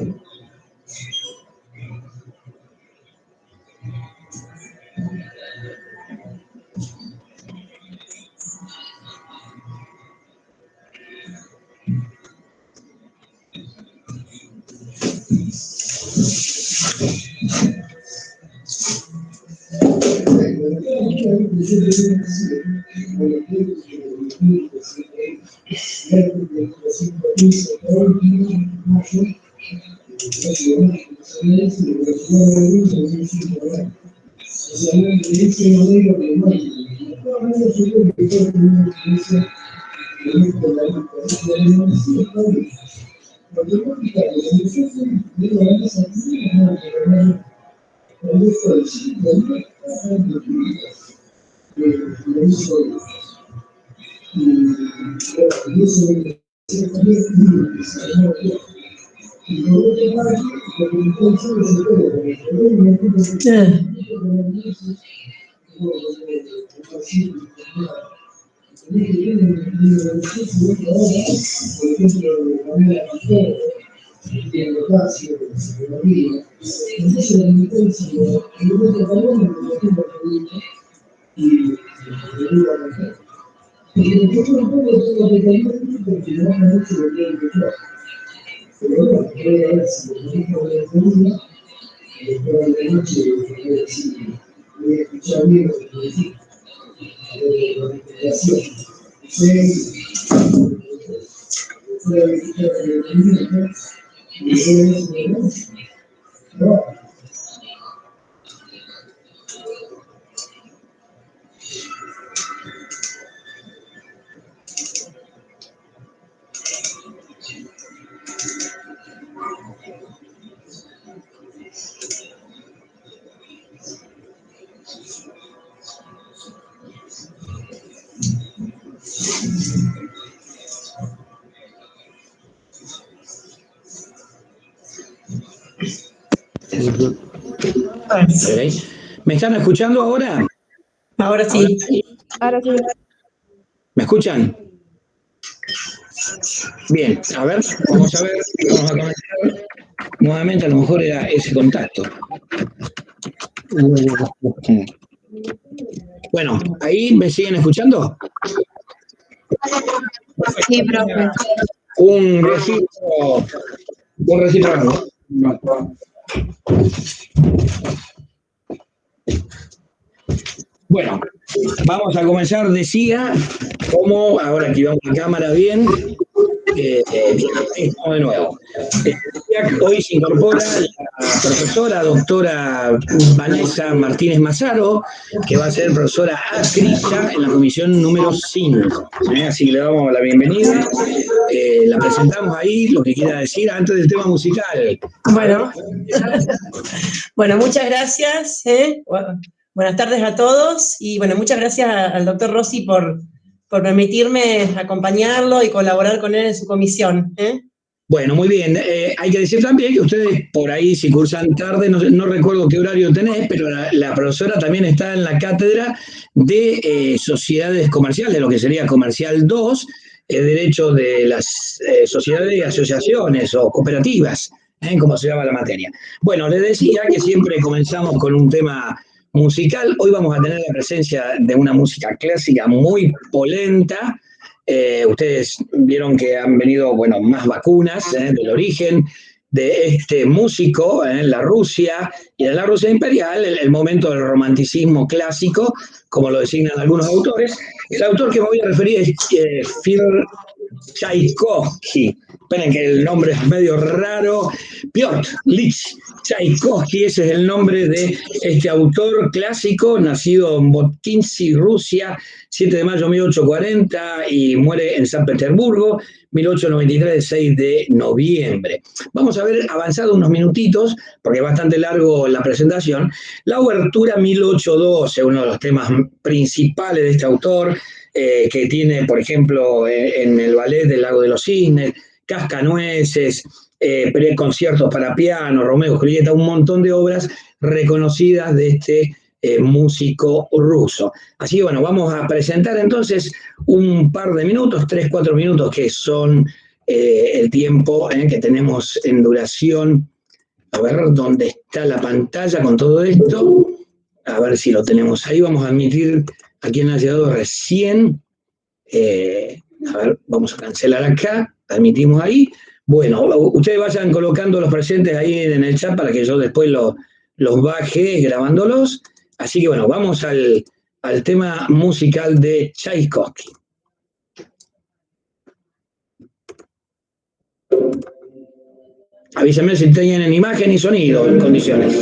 Okay. ¿Me están escuchando ahora? Ahora sí. Ahora sí. ¿Me escuchan? Bien, a ver, vamos a comenzar nuevamente, a lo mejor era ese contacto. Bueno, ¿ahí me siguen escuchando? Sí, profe. Un registro Bueno, vamos a comenzar, decía, como ahora que vamos a cámara bien, estamos de nuevo. Hoy se incorpora la profesora doctora Vanessa Martínez Mazzaro, que va a ser profesora adscrita en la comisión número 5. Así que le damos la bienvenida. La presentamos ahí, lo que quiera decir antes del tema musical. Bueno, muchas gracias. Buenas tardes a todos y bueno, muchas gracias al doctor Rossi por permitirme acompañarlo y colaborar con él en su comisión. Bueno, muy bien. Hay que decir también que ustedes por ahí, si cursan tarde, no recuerdo qué horario tenés, pero la profesora también está en la cátedra de sociedades comerciales, lo que sería Comercial 2, Derecho de las sociedades y asociaciones o cooperativas, como se llama la materia. Bueno, les decía que siempre comenzamos con un tema musical. Hoy vamos a tener la presencia de una música clásica muy polenta. Ustedes vieron que han venido, bueno, más vacunas del origen de este músico en la Rusia y en la Rusia imperial, el momento del romanticismo clásico, como lo designan algunos autores. El autor que me voy a referir es Fyodor Tchaikovsky. Esperen que el nombre es medio raro. Piotr Ilich Tchaikovsky, ese es el nombre de este autor clásico, nacido en Votkivsky, Rusia, 7 de mayo de 1840 y muere en San Petersburgo, 1893, 6 de noviembre. Vamos a ver, avanzado unos minutitos, porque es bastante largo la presentación, la Obertura 1812, uno de los temas principales de este autor, que tiene, por ejemplo, en el ballet del Lago de los Cisnes, Cascanueces, conciertos para piano, Romeo y Julieta, un montón de obras reconocidas de este músico ruso. Así que bueno, vamos a presentar entonces un par de minutos, 3, 4 minutos, que son el tiempo que tenemos en duración. A ver dónde está la pantalla con todo esto. A ver si lo tenemos ahí. Vamos a admitir a quien ha llegado recién. A ver, vamos a cancelar acá. Admitimos ahí. Bueno, ustedes vayan colocando los presentes ahí en el chat para que yo después los baje grabándolos. Así que bueno, vamos al tema musical de Tchaikovsky. Avísenme si tienen imagen y sonido en condiciones.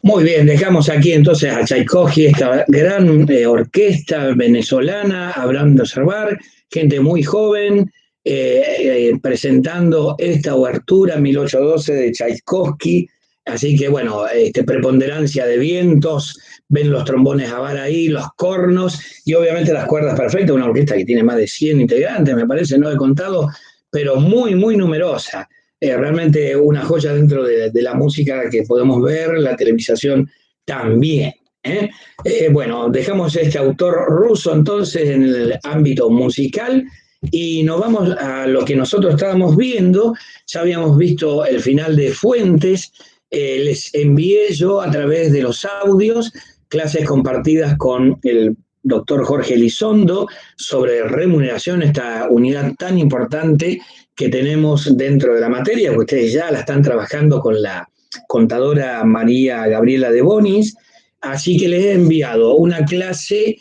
Muy bien, dejamos aquí entonces a Tchaikovsky, esta gran orquesta venezolana, Abraham de Servar, gente muy joven, presentando esta obertura 1812 de Tchaikovsky. Así que bueno, preponderancia de vientos, ven los trombones a vara ahí, los cornos y obviamente las cuerdas perfectas, una orquesta que tiene más de 100 integrantes, me parece, no he contado, pero muy, muy numerosa. Realmente una joya dentro de la música que podemos ver, la televisación también. Bueno, dejamos este autor ruso entonces en el ámbito musical y nos vamos a lo que nosotros estábamos viendo. Ya habíamos visto el final de Fuentes, les envié yo a través de los audios clases compartidas con el doctor Jorge Elizondo sobre remuneración, esta unidad tan importante que tenemos dentro de la materia, que ustedes ya la están trabajando con la contadora María Gabriela de Bonis, así que les he enviado una clase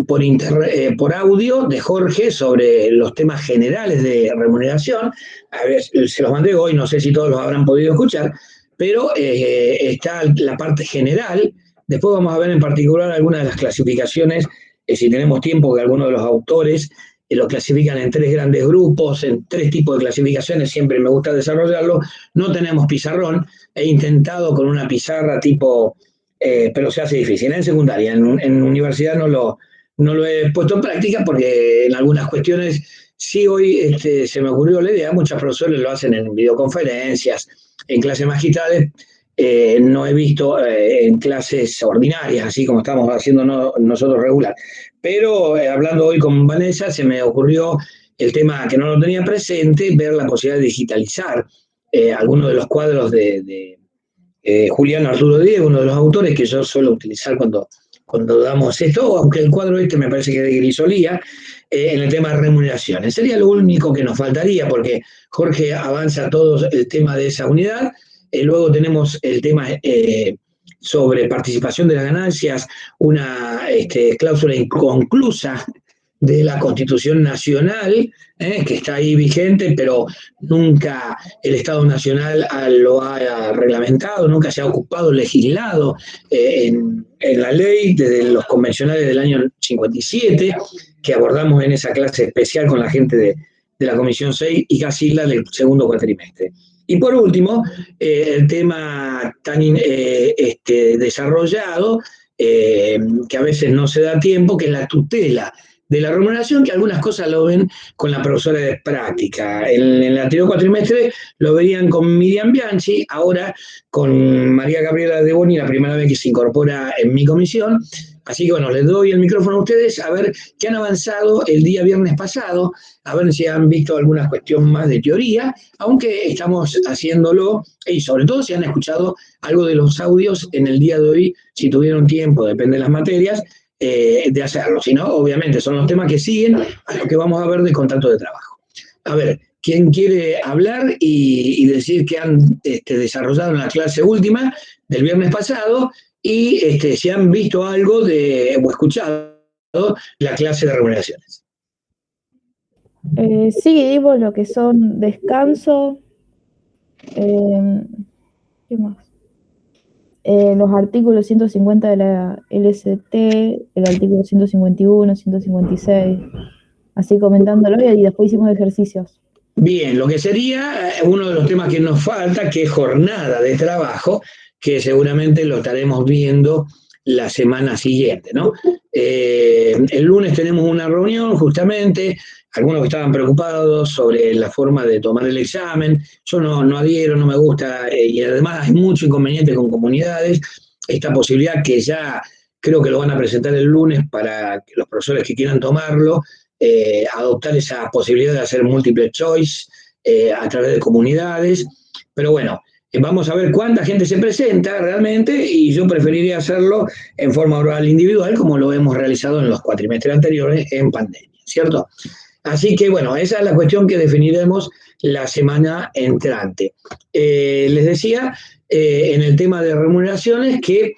por audio de Jorge sobre los temas generales de remuneración. A ver, se los mandé hoy, no sé si todos los habrán podido escuchar, pero está la parte general. Después vamos a ver en particular algunas de las clasificaciones, si tenemos tiempo, que algunos de los autores lo clasifican en 3 grandes grupos, en 3 tipos de clasificaciones, siempre me gusta desarrollarlo. No tenemos pizarrón, he intentado con una pizarra tipo, pero se hace difícil. En secundaria, en universidad no lo he puesto en práctica porque en algunas cuestiones sí hoy se me ocurrió la idea, muchos profesores lo hacen en videoconferencias, en clases magistrales. No he visto en clases ordinarias, así como estamos haciendo nosotros regular. Pero hablando hoy con Vanessa, se me ocurrió el tema que no lo tenía presente, ver la posibilidad de digitalizar algunos de los cuadros de Julián Arturo Diego, uno de los autores que yo suelo utilizar cuando damos esto, aunque el cuadro me parece que es de Grisolía, en el tema de remuneraciones. Sería lo único que nos faltaría, porque Jorge avanza todo el tema de esa unidad. Luego tenemos el tema sobre participación de las ganancias, una cláusula inconclusa de la Constitución Nacional, que está ahí vigente, pero nunca el Estado Nacional lo ha reglamentado, nunca se ha ocupado, legislado en la ley desde los convencionales del año 57, que abordamos en esa clase especial con la gente de la Comisión 6 y casi la del segundo cuatrimestre. Y por último, el tema tan desarrollado, que a veces no se da tiempo, que es la tutela de la remuneración, que algunas cosas lo ven con la profesora de práctica. En el anterior cuatrimestre lo verían con Miriam Bianchi, ahora con María Gabriela de Boni, la primera vez que se incorpora en mi comisión. Así que bueno, les doy el micrófono a ustedes a ver qué han avanzado el día viernes pasado, a ver si han visto alguna cuestión más de teoría, aunque estamos haciéndolo, y sobre todo si han escuchado algo de los audios en el día de hoy, si tuvieron tiempo, depende de las materias, de hacerlo. Si no, obviamente son los temas que siguen a lo que vamos a ver de contrato de trabajo. A ver, ¿quién quiere hablar y decir que han desarrollado en la clase última del viernes pasado y si han visto algo o escuchado la clase de remuneraciones? Sí, dimos lo que son descanso, ¿qué más? Los artículos 150 de la LST, el artículo 151, 156, así comentándolo, y después hicimos ejercicios. Bien, lo que sería uno de los temas que nos falta, que es jornada de trabajo, que seguramente lo estaremos viendo la semana siguiente, ¿no? El lunes tenemos una reunión, justamente, algunos que estaban preocupados sobre la forma de tomar el examen. Yo no adhiero, no me gusta, y además hay mucho inconveniente con comunidades. Esta posibilidad que ya creo que lo van a presentar el lunes para que los profesores que quieran tomarlo, adoptar esa posibilidad de hacer múltiple choice a través de comunidades. Pero bueno, vamos a ver cuánta gente se presenta realmente, y yo preferiría hacerlo en forma oral individual, como lo hemos realizado en los cuatrimestres anteriores en pandemia, ¿cierto? Así que bueno, esa es la cuestión que definiremos la semana entrante. Les decía, en el tema de remuneraciones, que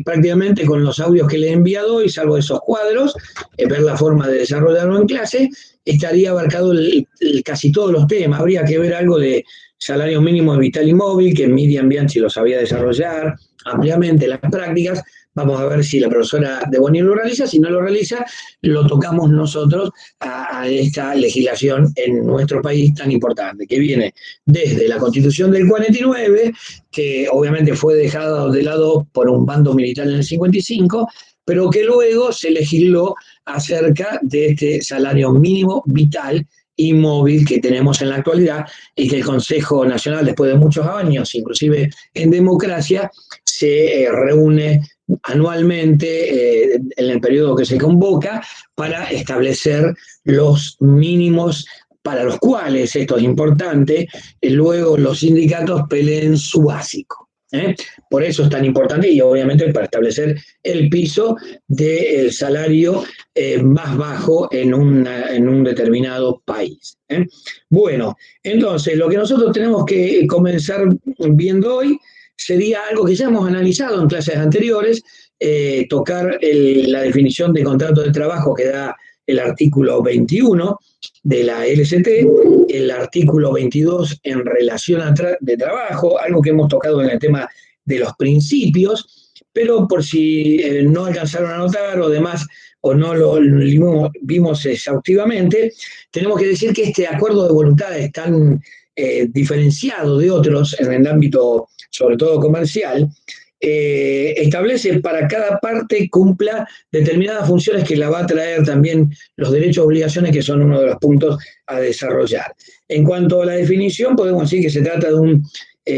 prácticamente con los audios que les he enviado hoy, salvo esos cuadros, ver la forma de desarrollarlo en clase, estaría abarcado casi todos los temas. Habría que ver algo de salario mínimo vital y móvil, que Miriam Bianchi lo sabía desarrollar ampliamente las prácticas. Vamos a ver si la profesora de Boni lo realiza. Si no lo realiza, lo tocamos nosotros a esta legislación en nuestro país tan importante, que viene desde la Constitución del 49, que obviamente fue dejada de lado por un bando militar en el 55, pero que luego se legisló acerca de este salario mínimo vital y móvil que tenemos en la actualidad, y que el Consejo Nacional, después de muchos años, inclusive en democracia, se reúne anualmente en el periodo que se convoca para establecer los mínimos para los cuales, esto es importante, luego los sindicatos peleen su básico. Por eso es tan importante, y obviamente para establecer el piso del salario más bajo en un determinado país. Bueno, entonces lo que nosotros tenemos que comenzar viendo hoy sería algo que ya hemos analizado en clases anteriores, tocar la definición de contrato de trabajo que da el artículo 21 de la LCT, el artículo 22 en relación de trabajo, algo que hemos tocado en el tema de los principios, pero por si no alcanzaron a notar o demás, o no lo vimos exhaustivamente, tenemos que decir que este acuerdo de voluntades tan diferenciado de otros en el ámbito, sobre todo comercial, establece para cada parte cumpla determinadas funciones que la va a traer también los derechos y obligaciones, que son uno de los puntos a desarrollar. En cuanto a la definición, podemos decir que se trata de un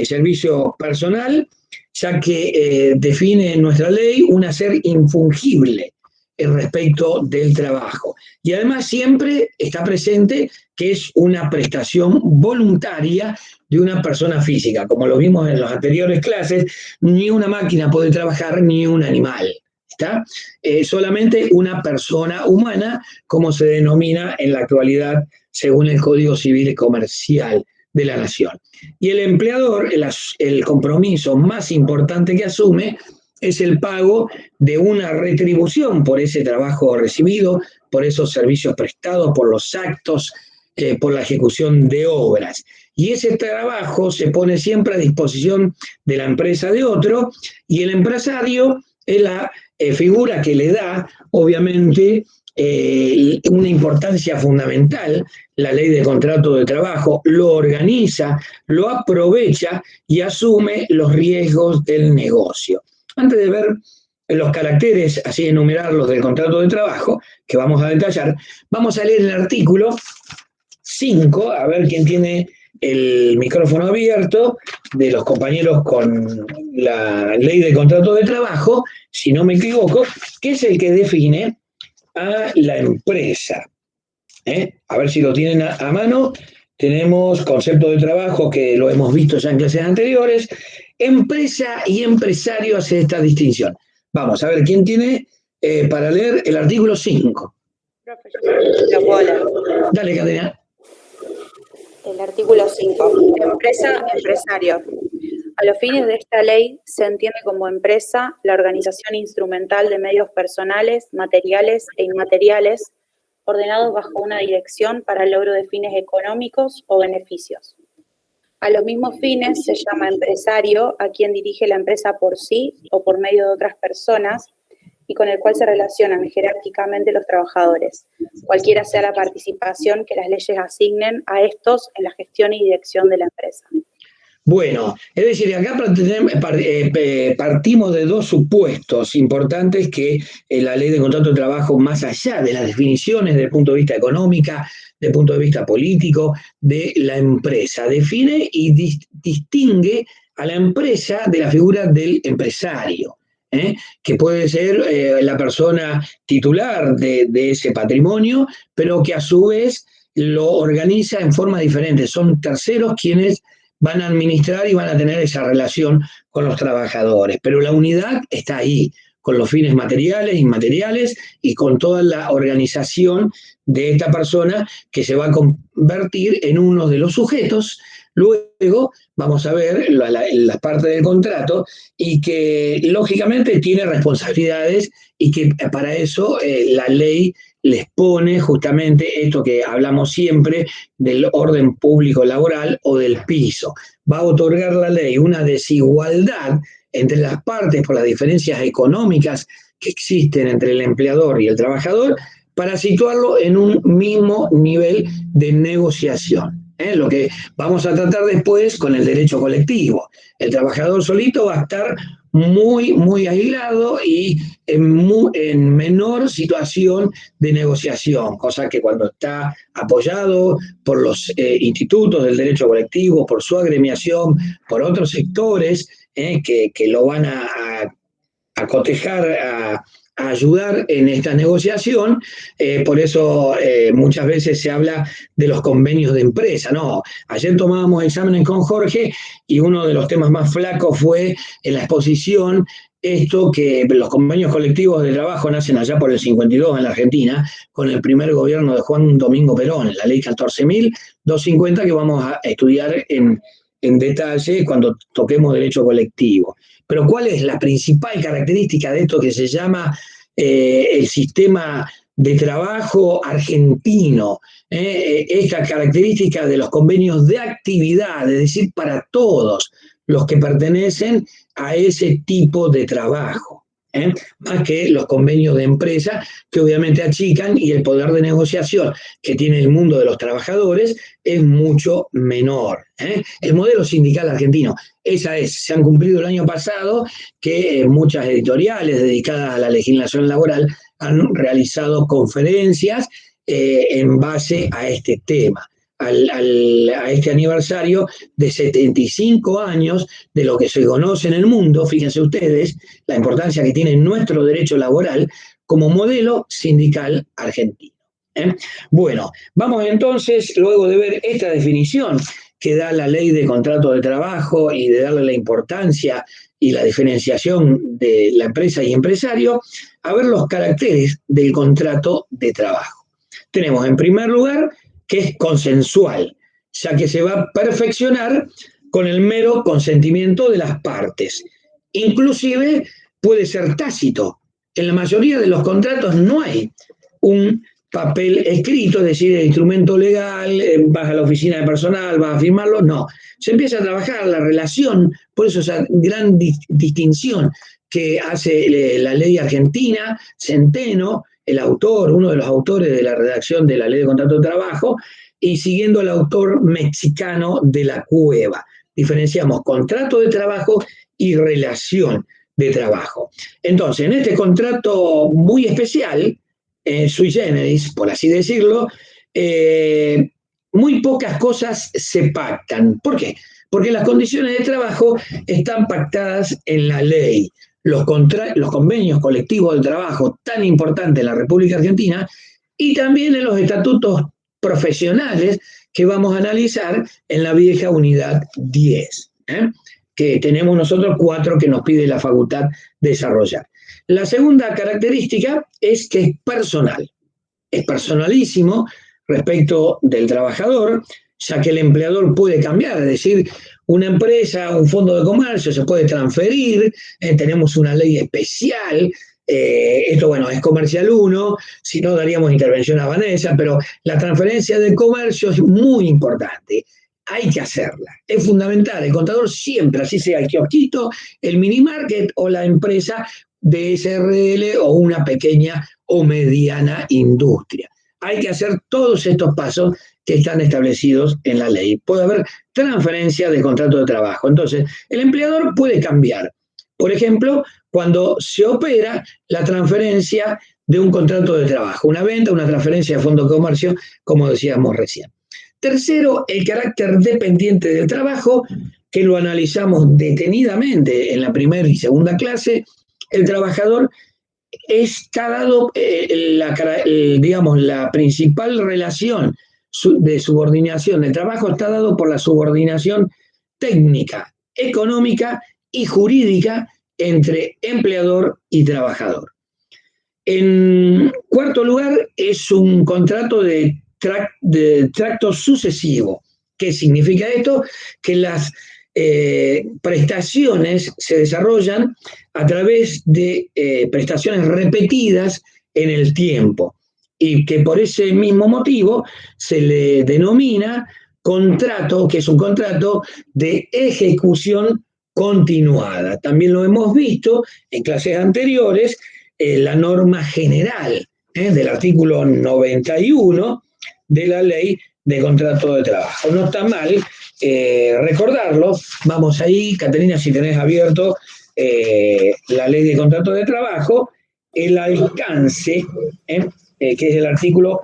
servicio personal, ya que define en nuestra ley un hacer infungible respecto del trabajo. Y además siempre está presente que es una prestación voluntaria de una persona física. Como lo vimos en las anteriores clases, ni una máquina puede trabajar, ni un animal. ¿Está? Solamente una persona humana, como se denomina en la actualidad según el Código Civil Comercial de la Nación. Y el empleador, el compromiso más importante que asume es el pago de una retribución por ese trabajo recibido, por esos servicios prestados, por los actos, por la ejecución de obras. Y ese trabajo se pone siempre a disposición de la empresa de otro, y el empresario es la figura que le da, obviamente, una importancia fundamental. La ley de contrato de trabajo lo organiza, lo aprovecha y asume los riesgos del negocio. Antes de ver los caracteres, así enumerarlos del contrato de trabajo, que vamos a detallar, vamos a leer el artículo 5, a ver quién tiene el micrófono abierto, de los compañeros con la ley de contrato de trabajo, si no me equivoco, que es el que define a la empresa. A ver si lo tienen a mano. Tenemos concepto de trabajo, que lo hemos visto ya en clases anteriores. Empresa y empresario hace esta distinción. Vamos a ver quién tiene para leer el artículo 5. Dale, Caterina. El artículo 5. Empresa, empresario. A los fines de esta ley se entiende como empresa la organización instrumental de medios personales, materiales e inmateriales ordenados bajo una dirección para el logro de fines económicos o beneficios. A los mismos fines se llama empresario a quien dirige la empresa por sí o por medio de otras personas y con el cual se relacionan jerárquicamente los trabajadores, cualquiera sea la participación que las leyes asignen a estos en la gestión y dirección de la empresa. Bueno, es decir, acá partimos de dos supuestos importantes que la ley de contrato de trabajo, más allá de las definiciones desde el punto de vista económico, desde el punto de vista político, de la empresa, define y distingue a la empresa de la figura del empresario, que puede ser la persona titular de ese patrimonio, pero que a su vez lo organiza en forma diferente. Son terceros quienes van a administrar y van a tener esa relación con los trabajadores. Pero la unidad está ahí, con los fines materiales, inmateriales y con toda la organización de esta persona que se va a convertir en uno de los sujetos. Luego vamos a ver la parte del contrato y que lógicamente tiene responsabilidades y que para eso la ley les pone justamente esto que hablamos siempre del orden público laboral o del piso. Va a otorgar la ley una desigualdad entre las partes por las diferencias económicas que existen entre el empleador y el trabajador para situarlo en un mismo nivel de negociación. Lo que vamos a tratar después con el derecho colectivo. El trabajador solito va a estar muy aislado y en menor situación de negociación, cosa que cuando está apoyado por los institutos del derecho colectivo, por su agremiación, por otros sectores que lo van a cotejar, a ayudar en esta negociación, por eso muchas veces se habla de los convenios de empresa, ¿no? Ayer tomábamos exámenes con Jorge y uno de los temas más flacos fue en la exposición esto que los convenios colectivos de trabajo nacen allá por el 52 en la Argentina, con el primer gobierno de Juan Domingo Perón, la ley 14.250 que vamos a estudiar en detalle cuando toquemos derecho colectivo. Pero ¿cuál es la principal característica de esto que se llama el sistema de trabajo argentino? Esta característica de los convenios de actividad, es decir, para todos los que pertenecen a ese tipo de trabajo. Más que los convenios de empresa que obviamente achican y el poder de negociación que tiene el mundo de los trabajadores es mucho menor. El modelo sindical argentino, se han cumplido el año pasado que muchas editoriales dedicadas a la legislación laboral han realizado conferencias en base a este tema. A este aniversario de 75 años de lo que se conoce en el mundo, fíjense ustedes la importancia que tiene nuestro derecho laboral como modelo sindical argentino. Bueno, vamos entonces, luego de ver esta definición que da la ley de contrato de trabajo y de darle la importancia y la diferenciación de la empresa y empresario, a ver los caracteres del contrato de trabajo. Tenemos en primer lugar que es consensual, ya que se va a perfeccionar con el mero consentimiento de las partes. Inclusive puede ser tácito. En la mayoría de los contratos no hay un papel escrito, es decir, el instrumento legal, vas a la oficina de personal, vas a firmarlo, no. Se empieza a trabajar la relación, por eso esa gran distinción que hace la ley argentina, Centeno, el autor, uno de los autores de la redacción de la ley de contrato de trabajo, y siguiendo al autor mexicano de la Cueva. Diferenciamos contrato de trabajo y relación de trabajo. Entonces, en este contrato muy especial, sui generis, por así decirlo, muy pocas cosas se pactan. ¿Por qué? Porque las condiciones de trabajo están pactadas en la ley. Los convenios colectivos de trabajo tan importantes en la República Argentina y también en los estatutos profesionales que vamos a analizar en la vieja unidad 10, que tenemos nosotros 4 que nos pide la facultad desarrollar. La segunda característica es que es personal. Es personalísimo respecto del trabajador, ya que el empleador puede cambiar, es decir, una empresa, un fondo de comercio se puede transferir, tenemos una ley especial, esto bueno, es comercial 1, si no daríamos intervención a Vanessa, pero la transferencia de comercio es muy importante, hay que hacerla, es fundamental, el contador siempre, así sea el kiosquito, el mini market o la empresa de SRL o una pequeña o mediana industria. Hay que hacer todos estos pasos que están establecidos en la ley. Puede haber transferencia de contrato de trabajo. Entonces, el empleador puede cambiar. Por ejemplo, cuando se opera la transferencia de un contrato de trabajo, una venta, una transferencia de fondo de comercio, como decíamos recién. Tercero, el carácter dependiente del trabajo, que lo analizamos detenidamente en la primera y segunda clase. El trabajador está dado, la principal relación de subordinación del trabajo está dado por la subordinación técnica, económica y jurídica entre empleador y trabajador. En cuarto lugar, es un contrato de tracto sucesivo. ¿Qué significa esto? Que las prestaciones se desarrollan a través de prestaciones repetidas en el tiempo. y que por ese mismo motivo se le denomina contrato, que es un contrato de ejecución continuada. También lo hemos visto en clases anteriores, la norma general del artículo 91 de la ley de contrato de trabajo. No está mal recordarlo. Vamos ahí, Caterina, si tenés abierto la ley de contrato de trabajo, el alcance, que es el artículo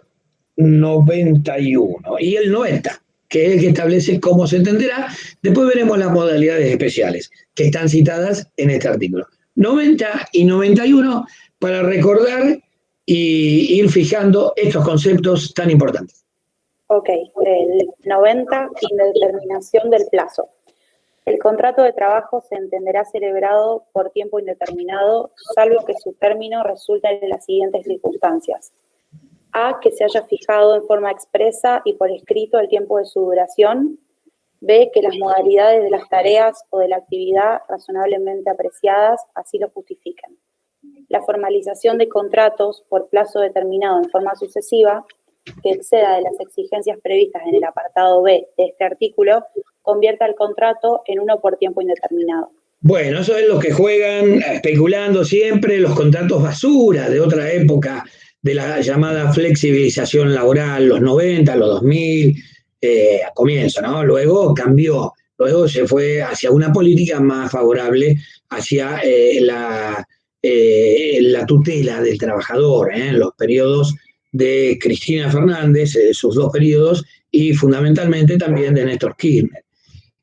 91, y el 90, que es el que establece cómo se entenderá. Después veremos las modalidades especiales que están citadas en este artículo. 90 y 91 para recordar y ir fijando estos conceptos tan importantes. Ok, el 90, indeterminación del plazo. El contrato de trabajo se entenderá celebrado por tiempo indeterminado, salvo que su término resulte en las siguientes circunstancias. A, que se haya fijado en forma expresa y por escrito el tiempo de su duración. B, que las modalidades de las tareas o de la actividad razonablemente apreciadas así lo justifiquen. La formalización de contratos por plazo determinado en forma sucesiva, que exceda de las exigencias previstas en el apartado B de este artículo, convierta el contrato en uno por tiempo indeterminado. Bueno, eso es lo que juegan especulando siempre los contratos basura de otra época, de la llamada flexibilización laboral, los 90, los 2000, a comienzo, ¿no? Luego cambió, luego se fue hacia una política más favorable hacia la tutela del trabajador, en los periodos de Cristina Fernández, sus dos periodos, y fundamentalmente también de Néstor Kirchner.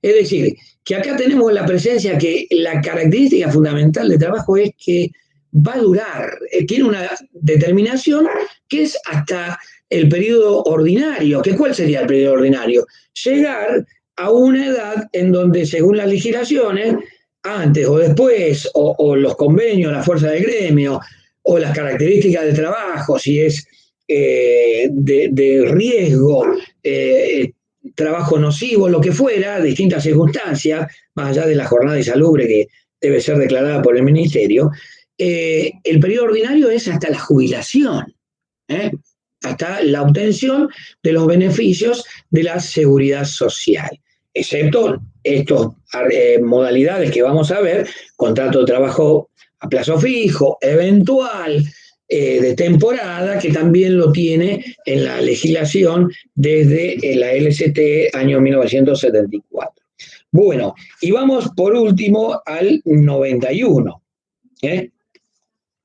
Es decir, que acá tenemos la presencia que la característica fundamental del trabajo es que va a durar, tiene una determinación que es hasta el periodo ordinario. ¿Cuál sería el periodo ordinario? Llegar a una edad en donde, según las legislaciones, antes o después, o los convenios, la fuerza del gremio, o las características del trabajo, si es de riesgo, trabajo nocivo, lo que fuera, distintas circunstancias, más allá de la jornada insalubre que debe ser declarada por el ministerio, el periodo ordinario es hasta la jubilación, hasta la obtención de los beneficios de la seguridad social, excepto estas modalidades que vamos a ver: contrato de trabajo a plazo fijo, eventual, de temporada, que también lo tiene en la legislación desde la LCT año 1974. Bueno, y vamos por último al 91.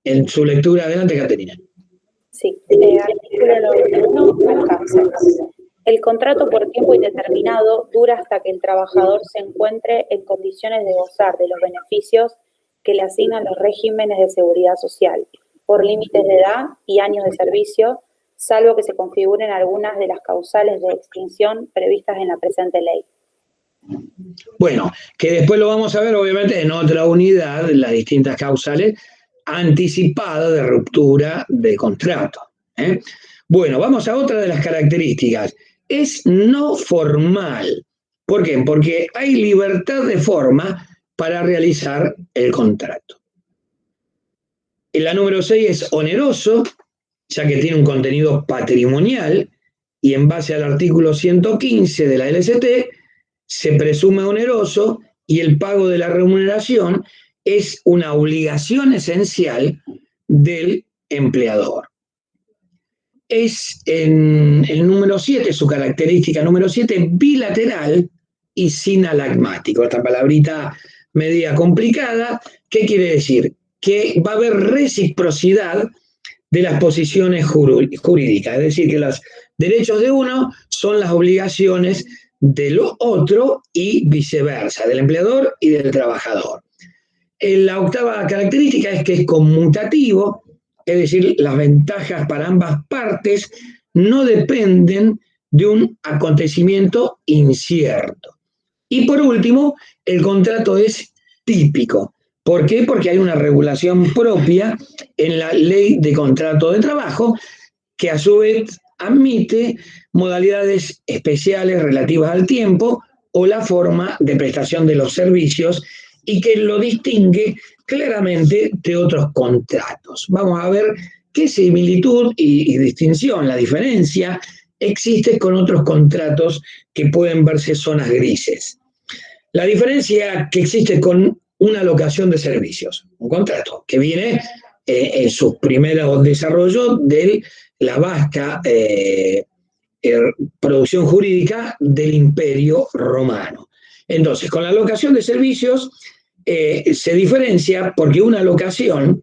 En su lectura, adelante, Caterina. Sí, artículo 91, alcance. El contrato por tiempo indeterminado dura hasta que el trabajador se encuentre en condiciones de gozar de los beneficios que le asignan los regímenes de seguridad social, por límites de edad y años de servicio, salvo que se configuren algunas de las causales de extinción previstas en la presente ley. Bueno, que después lo vamos a ver, obviamente, en otra unidad, las distintas causales anticipadas de ruptura de contrato. Bueno, vamos a otra de las características. Es no formal. ¿Por qué? Porque hay libertad de forma para realizar el contrato. La número 6 es oneroso, ya que tiene un contenido patrimonial, y en base al artículo 115 de la LCT, se presume oneroso y el pago de la remuneración es una obligación esencial del empleador. Es en el número 7, su característica número 7, bilateral y sinalagmático. Esta palabrita media complicada, ¿qué quiere decir? Que va a haber reciprocidad de las posiciones jurídicas, es decir, que los derechos de uno son las obligaciones del otro y viceversa, del empleador y del trabajador. La octava característica es que es conmutativo, es decir, las ventajas para ambas partes no dependen de un acontecimiento incierto. Y por último, el contrato es típico. ¿Por qué? Porque hay una regulación propia en la ley de contrato de trabajo que a su vez admite modalidades especiales relativas al tiempo o la forma de prestación de los servicios y que lo distingue claramente de otros contratos. Vamos a ver ¿qué similitud y distinción, la diferencia existe con otros contratos que pueden verse zonas grises? La diferencia que existe con una locación de servicios, un contrato que viene en sus primeros desarrollos de la vasta producción jurídica del Imperio Romano. Entonces, con la locación de servicios se diferencia porque una locación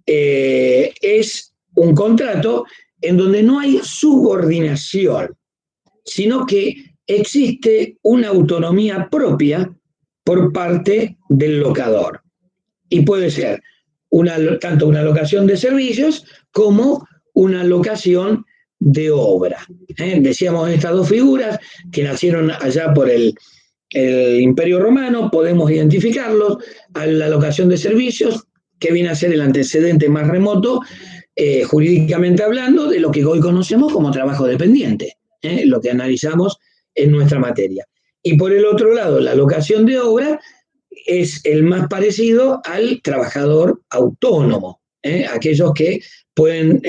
es un contrato en donde no hay subordinación, sino que existe una autonomía propia por parte del locador. Y puede ser tanto una locación de servicios como una locación de obra. Decíamos estas dos figuras que nacieron allá por el Imperio Romano, podemos identificarlos a la locación de servicios, que viene a ser el antecedente más remoto, jurídicamente hablando, de lo que hoy conocemos como trabajo dependiente, lo que analizamos en nuestra materia. Y por el otro lado, la locación de obra es el más parecido al trabajador autónomo, aquellos que pueden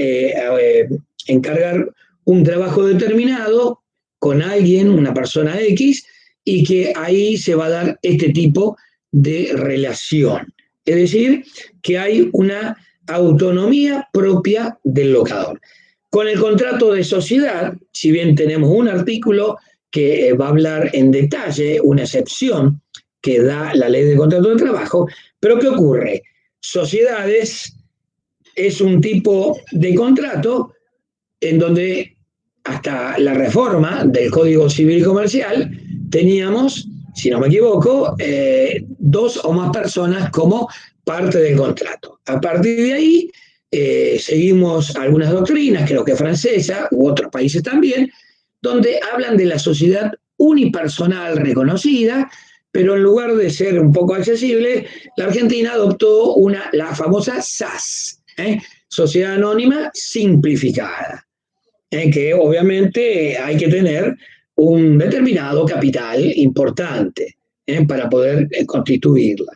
encargar un trabajo determinado con alguien, una persona X, y que ahí se va a dar este tipo de relación. Es decir, que hay una autonomía propia del locador. Con el contrato de sociedad, si bien tenemos un artículo que va a hablar en detalle, una excepción que da la ley de contrato de trabajo, pero ¿qué ocurre? Sociedades es un tipo de contrato en donde hasta la reforma del Código Civil y Comercial teníamos, si no me equivoco, 2 o más personas como parte del contrato. A partir de ahí seguimos algunas doctrinas, creo que francesa u otros países también, donde hablan de la sociedad unipersonal reconocida, pero en lugar de ser un poco accesible, la Argentina adoptó la famosa SAS, Sociedad Anónima Simplificada, que obviamente hay que tener un determinado capital importante para poder constituirla.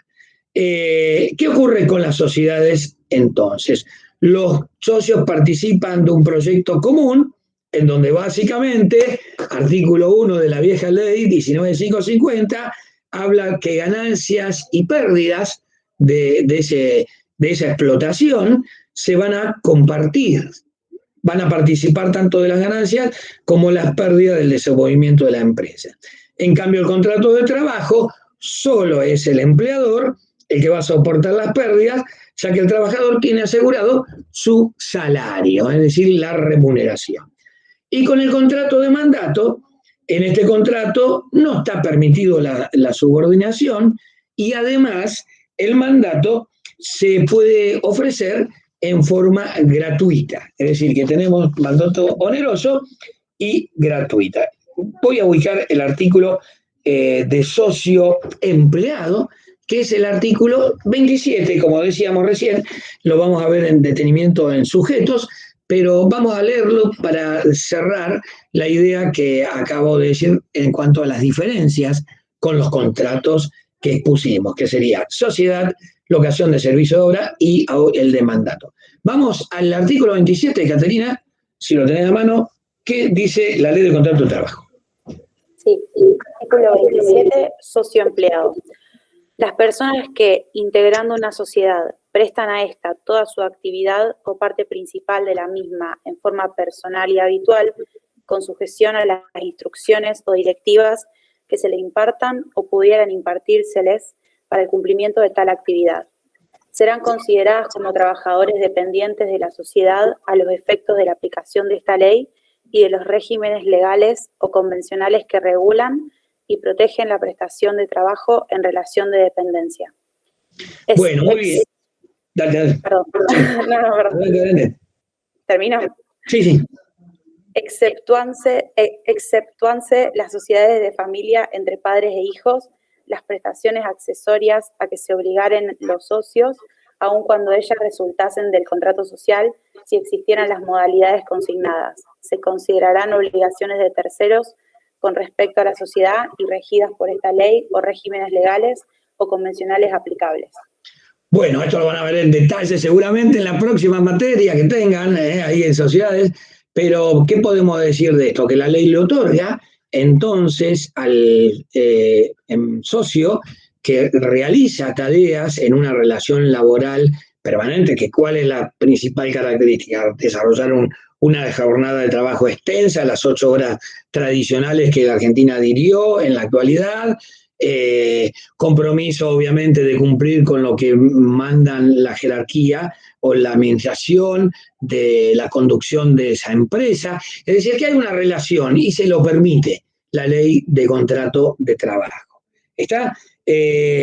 ¿Qué ocurre con las sociedades entonces? Los socios participan de un proyecto común en donde básicamente, artículo 1 de la vieja ley 19550, habla que ganancias y pérdidas de esa explotación se van a compartir. Van a participar tanto de las ganancias como las pérdidas del desenvolvimiento de la empresa. En cambio, el contrato de trabajo solo es el empleador el que va a soportar las pérdidas, ya que el trabajador tiene asegurado su salario, es decir, la remuneración. Y con el contrato de mandato, en este contrato no está permitido la subordinación y además el mandato se puede ofrecer en forma gratuita, es decir, que tenemos mandato oneroso y gratuita. Voy a ubicar el artículo de socio empleado, que es el artículo 27, como decíamos recién, lo vamos a ver en detenimiento en sujetos, pero vamos a leerlo para cerrar la idea que acabo de decir en cuanto a las diferencias con los contratos que expusimos, que sería sociedad, locación de servicio de obra y el de mandato. Vamos al artículo 27, Caterina, si lo tenés a mano, ¿qué dice la ley del contrato de trabajo? Sí, artículo 27, socio empleado. Las personas que, integrando una sociedad, prestan a esta toda su actividad o parte principal de la misma en forma personal y habitual, con sujeción a las instrucciones o directivas que se le impartan o pudieran impartírseles para el cumplimiento de tal actividad, serán consideradas como trabajadores dependientes de la sociedad a los efectos de la aplicación de esta ley y de los regímenes legales o convencionales que regulan y protegen la prestación de trabajo en relación de dependencia. Bueno, muy bien. Dale. Perdón. Perdón. Dale. ¿Termino? Sí. Exceptuándose las sociedades de familia entre padres e hijos, las prestaciones accesorias a que se obligaren los socios, aun cuando ellas resultasen del contrato social, si existieran las modalidades consignadas. Se considerarán obligaciones de terceros con respecto a la sociedad y regidas por esta ley o regímenes legales o convencionales aplicables. Bueno, esto lo van a ver en detalle seguramente en la próxima materia que tengan ahí en sociedades, pero ¿qué podemos decir de esto? Que la ley le otorga entonces al socio que realiza tareas en una relación laboral permanente, que cuál es la principal característica, desarrollar una jornada de trabajo extensa, las 8 horas tradicionales que la Argentina adhirió en la actualidad, compromiso obviamente de cumplir con lo que mandan la jerarquía o la administración de la conducción de esa empresa, es decir, que hay una relación y se lo permite la ley de contrato de trabajo. ¿Está?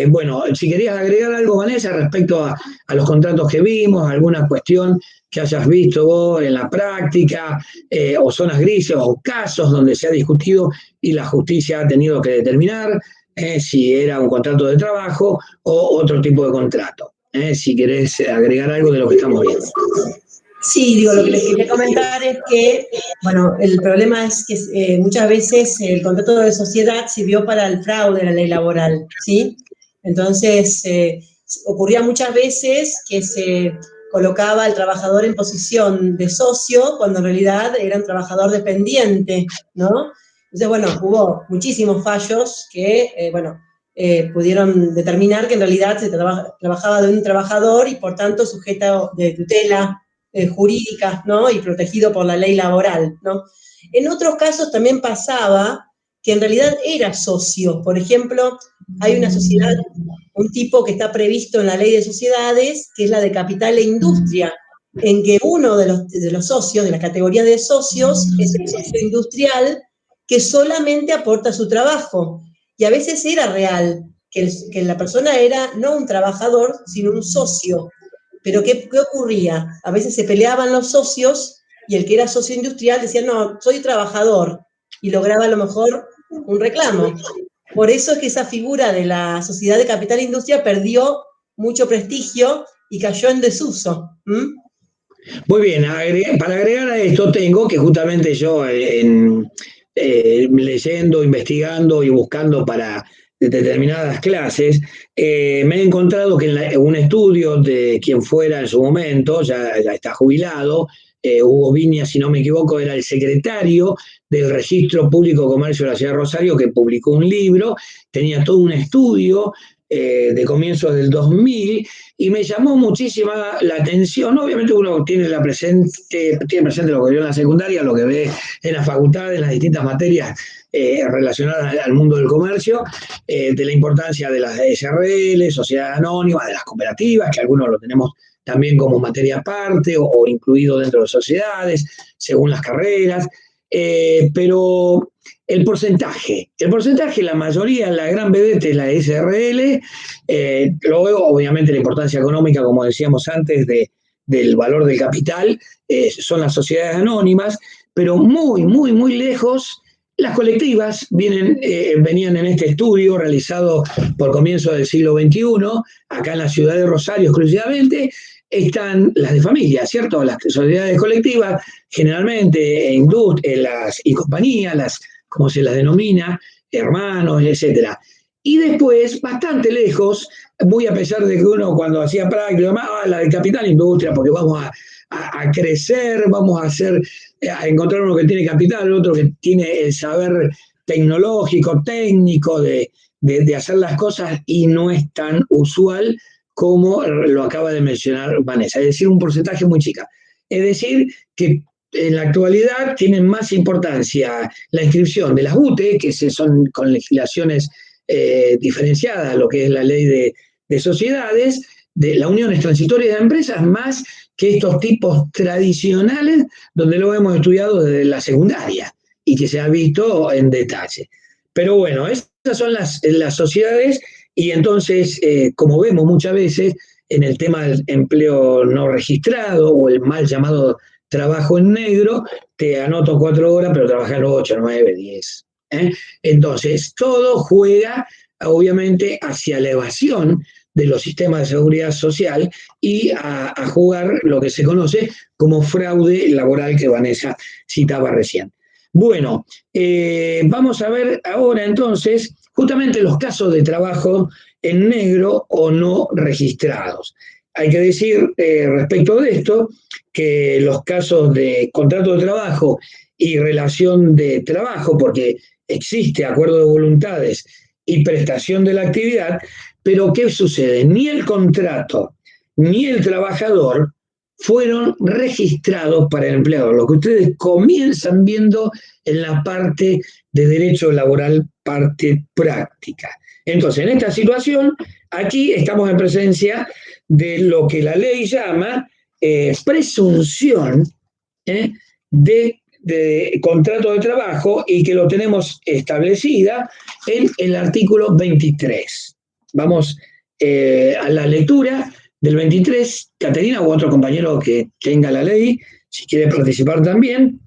Bueno, si querías agregar algo, Vanessa, respecto a los contratos que vimos, alguna cuestión que hayas visto vos en la práctica, o zonas grises o casos donde se ha discutido y la justicia ha tenido que determinar si era un contrato de trabajo o otro tipo de contrato. Si querés agregar algo de lo que estamos viendo. Sí, digo, lo que les quería comentar es que, bueno, el problema es que muchas veces el contrato de sociedad sirvió para el fraude de la ley laboral, ¿sí? Entonces, ocurría muchas veces que se colocaba al trabajador en posición de socio cuando en realidad era un trabajador dependiente, ¿no? Entonces, bueno, hubo muchísimos fallos que, pudieron determinar que en realidad se trabajaba de un trabajador y por tanto sujeto de tutela jurídica, ¿no? Y protegido por la ley laboral, ¿no? En otros casos también pasaba que en realidad era socio. Por ejemplo, hay una sociedad, un tipo que está previsto en la ley de sociedades, que es la de capital e industria, en que uno de los socios, de la categoría de socios, es el socio industrial que solamente aporta su trabajo. Y a veces era real, que la persona era no un trabajador, sino un socio. Pero ¿qué ocurría? A veces se peleaban los socios y el que era socio industrial decía, no, soy trabajador, y lograba a lo mejor un reclamo. Por eso es que esa figura de la sociedad de capital e industria perdió mucho prestigio y cayó en desuso. Muy bien, para agregar a esto tengo que justamente yo leyendo, investigando y buscando para determinadas clases, me he encontrado que en un estudio de quien fuera en su momento, ya está jubilado, Hugo Viñas, si no me equivoco, era el secretario del Registro Público de Comercio de la Ciudad de Rosario, que publicó un libro, tenía todo un estudio de comienzos del 2000, y me llamó muchísima la atención. Obviamente uno tiene presente lo que vio en la secundaria, lo que ve en la facultad, en las distintas materias relacionadas al mundo del comercio, de la importancia de las SRL, sociedades anónimas, de las cooperativas, que algunos lo tenemos también como materia aparte o incluido dentro de sociedades, según las carreras. Pero el porcentaje, la mayoría, la gran vedette es la SRL, luego obviamente la importancia económica, como decíamos antes, del valor del capital, son las sociedades anónimas, pero muy, muy, muy lejos las colectivas. Venían en este estudio realizado por comienzos del siglo XXI, acá en la ciudad de Rosario exclusivamente, están las de familia, ¿cierto? Las sociedades colectivas, generalmente y compañías, como se las denomina, hermanos, etcétera. Y después, bastante lejos, muy a pesar de que uno cuando hacía práctica, la de capital industria, porque vamos a crecer, vamos a encontrar uno que tiene capital, el otro que tiene el saber tecnológico, técnico de hacer las cosas, y no es tan usual como lo acaba de mencionar Vanessa, es decir, un porcentaje muy chica. Es decir, que en la actualidad tienen más importancia la inscripción de las UTE, que son con legislaciones diferenciadas, lo que es la ley de sociedades, de las uniones transitorias de empresas, más que estos tipos tradicionales, donde lo hemos estudiado desde la secundaria y que se ha visto en detalle. Pero bueno, estas son las sociedades. Y entonces, como vemos muchas veces en el tema del empleo no registrado o el mal llamado trabajo en negro, te anoto 4 horas, pero trabajas 8, 9, 10. Entonces, todo juega, obviamente, hacia la evasión de los sistemas de seguridad social y a jugar lo que se conoce como fraude laboral, que Vanessa citaba recién. Bueno, vamos a ver ahora entonces justamente los casos de trabajo en negro o no registrados. Hay que decir respecto de esto que los casos de contrato de trabajo y relación de trabajo, porque existe acuerdo de voluntades y prestación de la actividad, pero ¿qué sucede? Ni el contrato ni el trabajador fueron registrados para el empleador, lo que ustedes comienzan viendo en la parte de derecho laboral, parte práctica. Entonces, en esta situación, aquí estamos en presencia de lo que la ley llama presunción de contrato de trabajo y que lo tenemos establecida en el artículo 23. Vamos a la lectura del 23. Caterina u otro compañero que tenga la ley, si quiere participar también.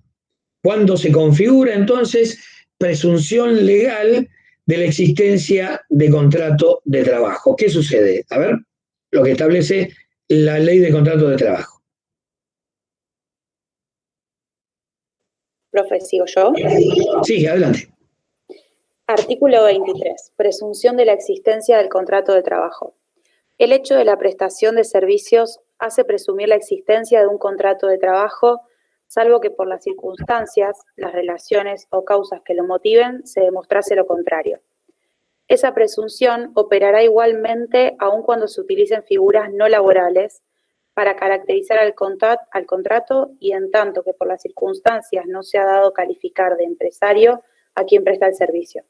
Cuando se configura entonces presunción legal de la existencia de contrato de trabajo. ¿Qué sucede? A ver, lo que establece la ley de contrato de trabajo. Profe, ¿sigo yo? Sí, adelante. Artículo 23. Presunción de la existencia del contrato de trabajo. El hecho de la prestación de servicios hace presumir la existencia de un contrato de trabajo, salvo que por las circunstancias, las relaciones o causas que lo motiven se demostrase lo contrario. Esa presunción operará igualmente aun cuando se utilicen figuras no laborales para caracterizar al contrato y en tanto que por las circunstancias no se ha dado calificar de empresario a quien presta el servicio.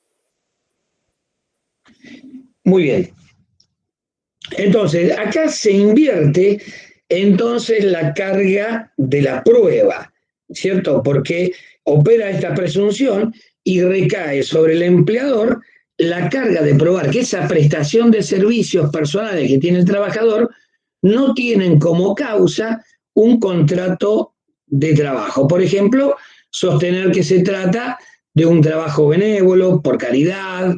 Muy bien. Entonces, acá se invierte entonces la carga de la prueba, ¿cierto? Porque opera esta presunción y recae sobre el empleador la carga de probar que esa prestación de servicios personales que tiene el trabajador no tienen como causa un contrato de trabajo. Por ejemplo, sostener que se trata de un trabajo benévolo, por caridad,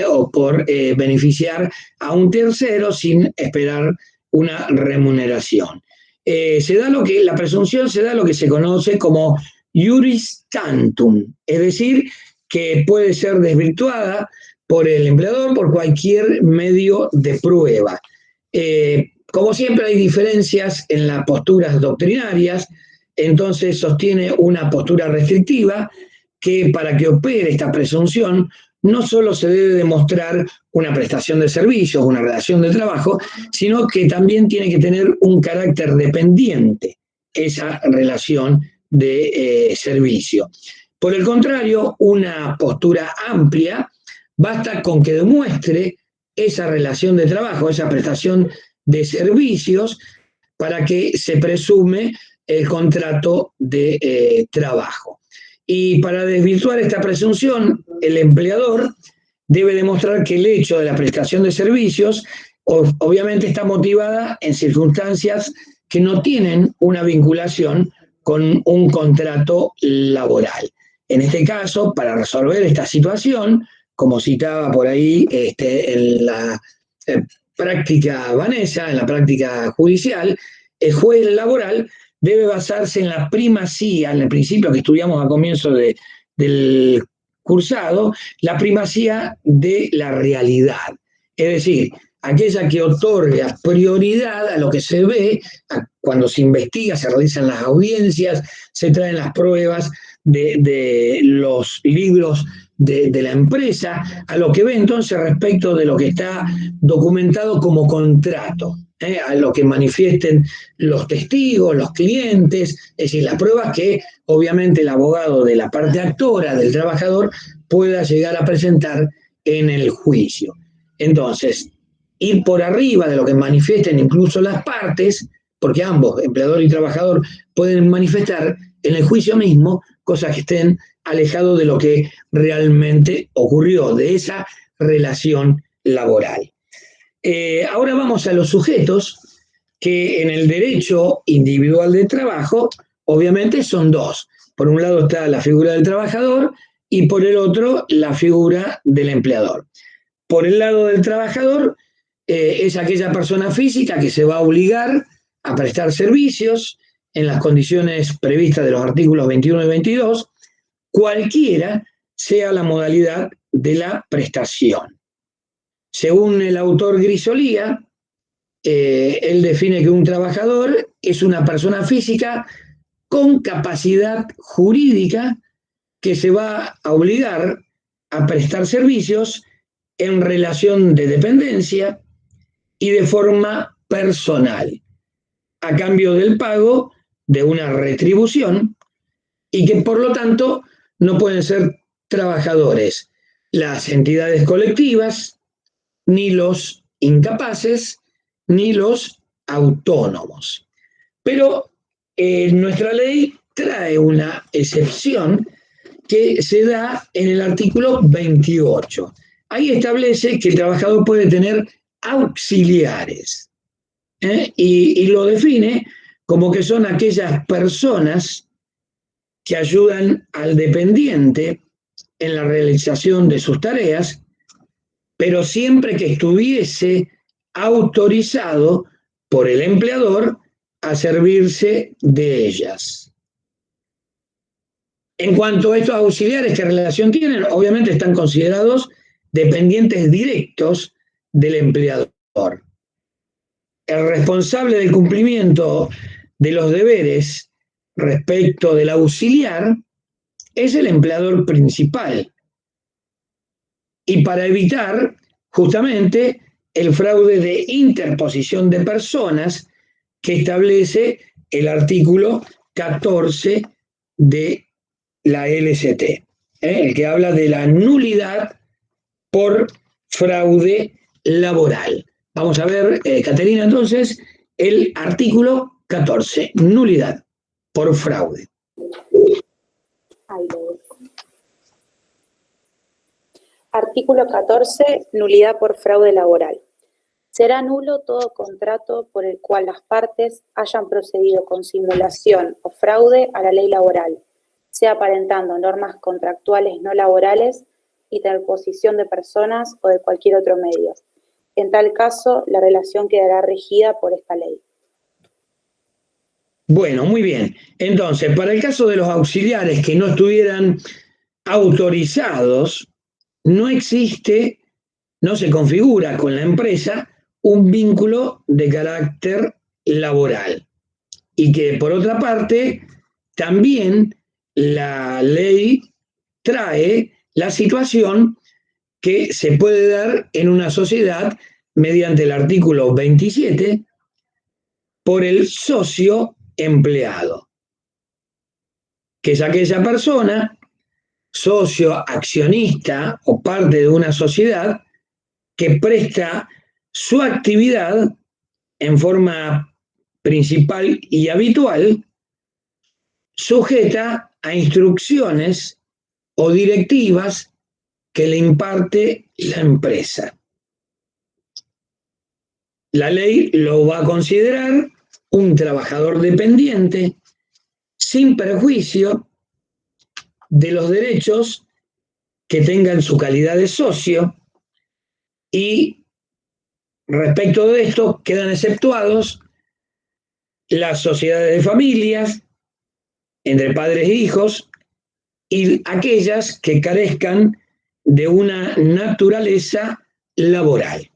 o por beneficiar a un tercero sin esperar una remuneración. La presunción se da lo que se conoce como iuris tantum, es decir, que puede ser desvirtuada por el empleador por cualquier medio de prueba. Como siempre hay diferencias en las posturas doctrinarias, entonces sostiene una postura restrictiva que para que opere esta presunción no solo se debe demostrar una prestación de servicios, una relación de trabajo, sino que también tiene que tener un carácter dependiente esa relación de servicio. Por el contrario, una postura amplia basta con que demuestre esa relación de trabajo, esa prestación de servicios, para que se presume el contrato de trabajo. Y para desvirtuar esta presunción, el empleador debe demostrar que el hecho de la prestación de servicios obviamente está motivada en circunstancias que no tienen una vinculación con un contrato laboral. En este caso, para resolver esta situación, como citaba por ahí en la práctica Vanessa, en la práctica judicial, el juez laboral debe basarse en la primacía, en el principio que estudiamos a comienzo del cursado, la primacía de la realidad. Es decir, aquella que otorga prioridad a lo que se ve, cuando se investiga, se realizan las audiencias, se traen las pruebas de los libros de la empresa, a lo que ve entonces respecto de lo que está documentado como contrato, a lo que manifiesten los testigos, los clientes, es decir, las pruebas que obviamente el abogado de la parte actora del trabajador pueda llegar a presentar en el juicio. Entonces, ir por arriba de lo que manifiesten incluso las partes, porque ambos, empleador y trabajador, pueden manifestar en el juicio mismo cosas que estén alejados de lo que realmente ocurrió, de esa relación laboral. Ahora vamos a los sujetos, que en el derecho individual de trabajo, obviamente son dos. Por un lado está la figura del trabajador y por el otro la figura del empleador. Por el lado del trabajador es aquella persona física que se va a obligar a prestar servicios en las condiciones previstas de los artículos 21 y 22, cualquiera sea la modalidad de la prestación. Según el autor Grisolía, él define que un trabajador es una persona física con capacidad jurídica que se va a obligar a prestar servicios en relación de dependencia y de forma personal, a cambio del pago de una retribución, y que por lo tanto no pueden ser trabajadores las entidades colectivas, ni los incapaces, ni los autónomos. Pero nuestra ley trae una excepción que se da en el artículo 28. Ahí establece que el trabajador puede tener auxiliares, y lo define como que son aquellas personas que ayudan al dependiente en la realización de sus tareas, pero siempre que estuviese autorizado por el empleador a servirse de ellas. En cuanto a estos auxiliares, ¿qué relación tienen? Obviamente están considerados dependientes directos del empleador. El responsable del cumplimiento de los deberes respecto del auxiliar es el empleador principal. Y para evitar justamente el fraude de interposición de personas que establece el artículo 14 de la LCT, el que habla de la nulidad por fraude laboral. Vamos a ver, Caterina, entonces, el artículo 14, nulidad por fraude. Artículo 14, nulidad por fraude laboral. Será nulo todo contrato por el cual las partes hayan procedido con simulación o fraude a la ley laboral, sea aparentando normas contractuales no laborales, interposición de personas o de cualquier otro medio. En tal caso, la relación quedará regida por esta ley. Bueno, muy bien. Entonces, para el caso de los auxiliares que no estuvieran autorizados, no existe, no se configura con la empresa un vínculo de carácter laboral. Y que, por otra parte, también la ley trae la situación que se puede dar en una sociedad mediante el artículo 27 por el socio empleado, que es aquella persona, socio, accionista o parte de una sociedad que presta su actividad en forma principal y habitual, sujeta a instrucciones o directivas que le imparte la empresa. La ley lo va a considerar un trabajador dependiente sin perjuicio de los derechos que tenga en su calidad de socio, y respecto de esto quedan exceptuados las sociedades de familias entre padres e hijos y aquellas que carezcan de una naturaleza laboral.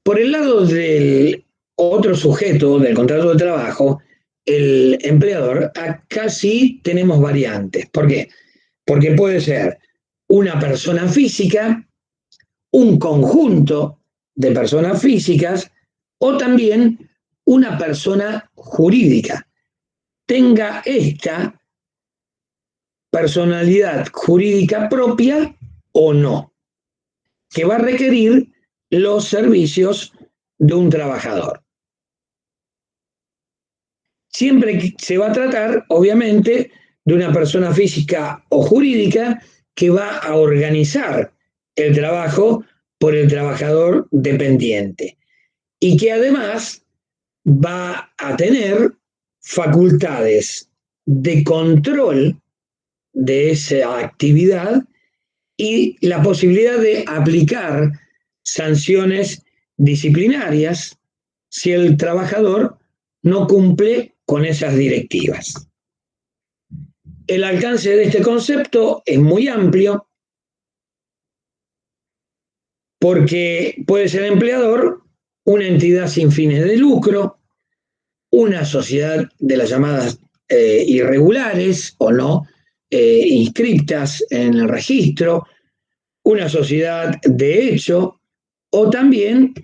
Por el lado del otro sujeto del contrato de trabajo, el empleador, acá sí tenemos variantes. ¿Por qué? Porque puede ser una persona física, un conjunto de personas físicas o también una persona jurídica. Tenga esta personalidad jurídica propia o no, que va a requerir los servicios de un trabajador. Siempre que se va a tratar, obviamente, de una persona física o jurídica que va a organizar el trabajo por el trabajador dependiente y que además va a tener facultades de control de esa actividad y la posibilidad de aplicar sanciones disciplinarias si el trabajador no cumple con esas directivas. El alcance de este concepto es muy amplio porque puede ser empleador, una entidad sin fines de lucro, una sociedad de las llamadas irregulares o no inscriptas en el registro, una sociedad de hecho o también